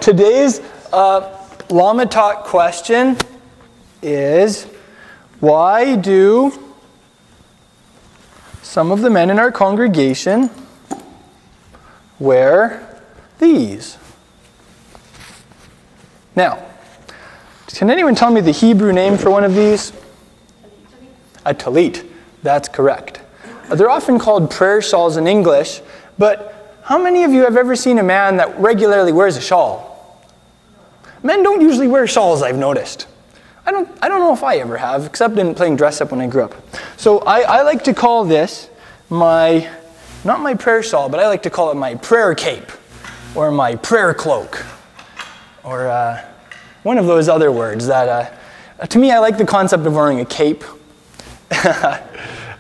Today's Lama Talk question is, why do some of the men in our congregation wear these? Now, can anyone tell me the Hebrew name for one of these? A tallit. That's correct. They're often called prayershaws in English, but how many of you have ever seen a man that regularly wears a shawl? Men don't usually wear shawls, I've noticed. I don't know if I ever have, except in playing dress up when I grew up. So I like to call this not my prayer shawl, but I like to call it my prayer cape, or my prayer cloak, or one of those other words that, to me, I like the concept of wearing a cape.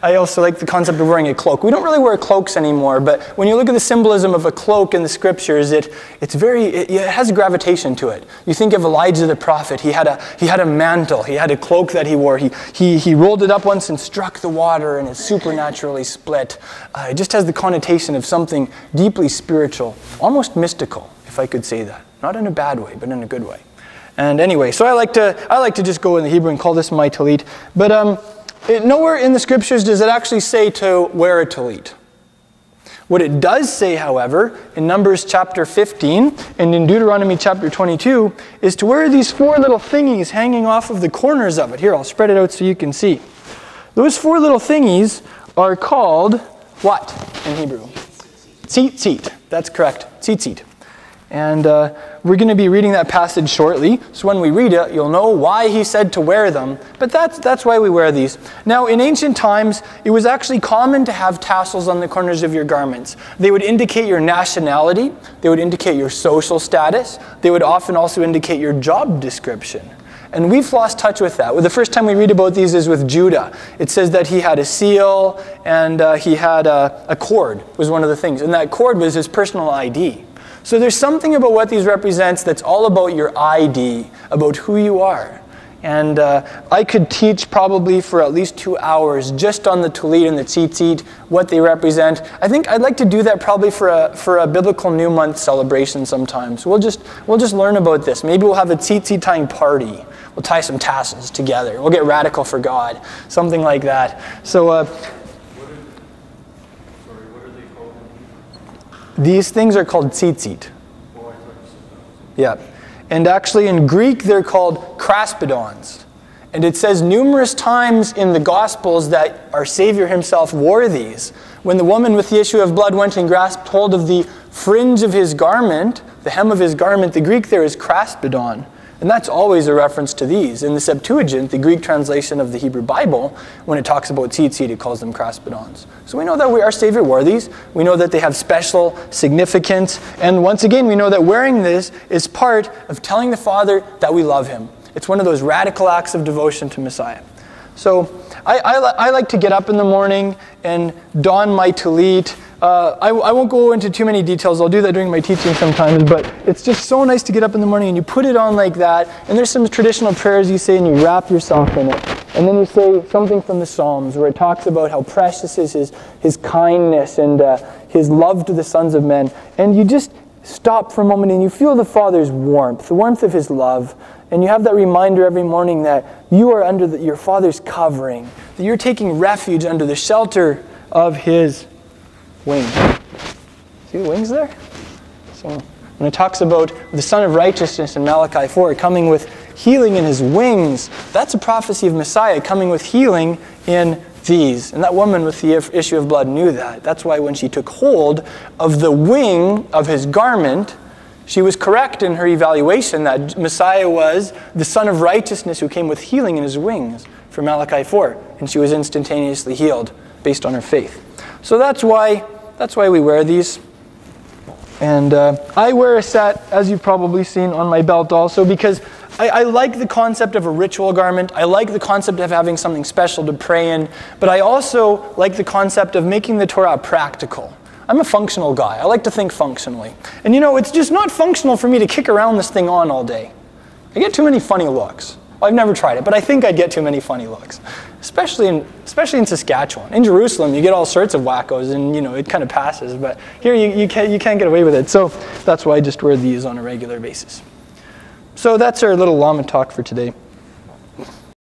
I also like the concept of wearing a cloak. We don't really wear cloaks anymore, but when you look at the symbolism of a cloak in the scriptures, it has a gravitation to it. You think of Elijah the prophet. He had a mantle. He had a cloak that he wore. He rolled it up once and struck the water, and it supernaturally split. It just has the connotation of something deeply spiritual, almost mystical, if I could say that. Not in a bad way, but in a good way. And anyway, so I like to just go in the Hebrew and call this my tallit. But nowhere in the scriptures does it actually say to wear a tallit. What it does say, however, in Numbers chapter 15 and in Deuteronomy chapter 22, is to wear these four little thingies hanging off of the corners of it. Here, I'll spread it out so you can see. Those four little thingies are called what in Hebrew? Tzitzit. That's correct. Tzitzit. And we're going to be reading that passage shortly. So when we read it, you'll know why he said to wear them. But that's why we wear these. Now, in ancient times, it was actually common to have tassels on the corners of your garments. They would indicate your nationality. They would indicate your social status. They would often also indicate your job description. And we've lost touch with that. Well, the first time we read about these is with Judah. It says that he had a seal and he had a cord was one of the things. And that cord was his personal ID. So there's something about what these represents that's all about your ID, about who you are. And I could teach probably for at least 2 hours just on the tallit and the tzitzit, what they represent. I think I'd like to do that probably for a biblical New Month celebration sometimes. We'll just learn about this. Maybe we'll have a tzitzit tying party. We'll tie some tassels together. We'll get radical for God, something like that. So. These things are called tzitzit. Yeah. And actually in Greek they're called kraspedons. And it says numerous times in the Gospels that our Savior himself wore these. When the woman with the issue of blood went and grasped hold of the fringe of his garment, the hem of his garment, the Greek there is kraspedon. And that's always a reference to these. In the Septuagint, the Greek translation of the Hebrew Bible, when it talks about tzitzit, it calls them kraspedons. So we know that our Savior wore these. We know that they have special significance. And once again, we know that wearing this is part of telling the Father that we love him. It's one of those radical acts of devotion to Messiah. So I like to get up in the morning and don my tallit. I won't go into too many details. I'll do that during my teaching sometimes, but it's just so nice to get up in the morning and you put it on like that, and there's some traditional prayers you say and you wrap yourself in it. And then you say something from the Psalms where it talks about how precious is his kindness and his love to the sons of men. And you just stop for a moment and you feel the Father's warmth, the warmth of his love. And you have that reminder every morning that you are under your Father's covering, that you're taking refuge under the shelter of his wings. See the wings there? So when it talks about the Son of Righteousness in Malachi 4 coming with healing in his wings, that's a prophecy of Messiah coming with healing in these. And that woman with the issue of blood knew that. That's why when she took hold of the wing of his garment, she was correct in her evaluation that Messiah was the Son of Righteousness who came with healing in his wings from Malachi 4. And she was instantaneously healed based on her faith. So that's why we wear these. And I wear a set, as you've probably seen, on my belt also, because I like the concept of a ritual garment. I like the concept of having something special to pray in. But I also like the concept of making the Torah practical. I'm a functional guy. I like to think functionally. And it's just not functional for me to kick around this thing on all day. I get too many funny looks. Well, I've never tried it, but I think I'd get too many funny looks, especially in Saskatchewan. In Jerusalem, you get all sorts of wackos, and it kind of passes. But here, you can't get away with it. So that's why I just wear these on a regular basis. So that's our little llama talk for today.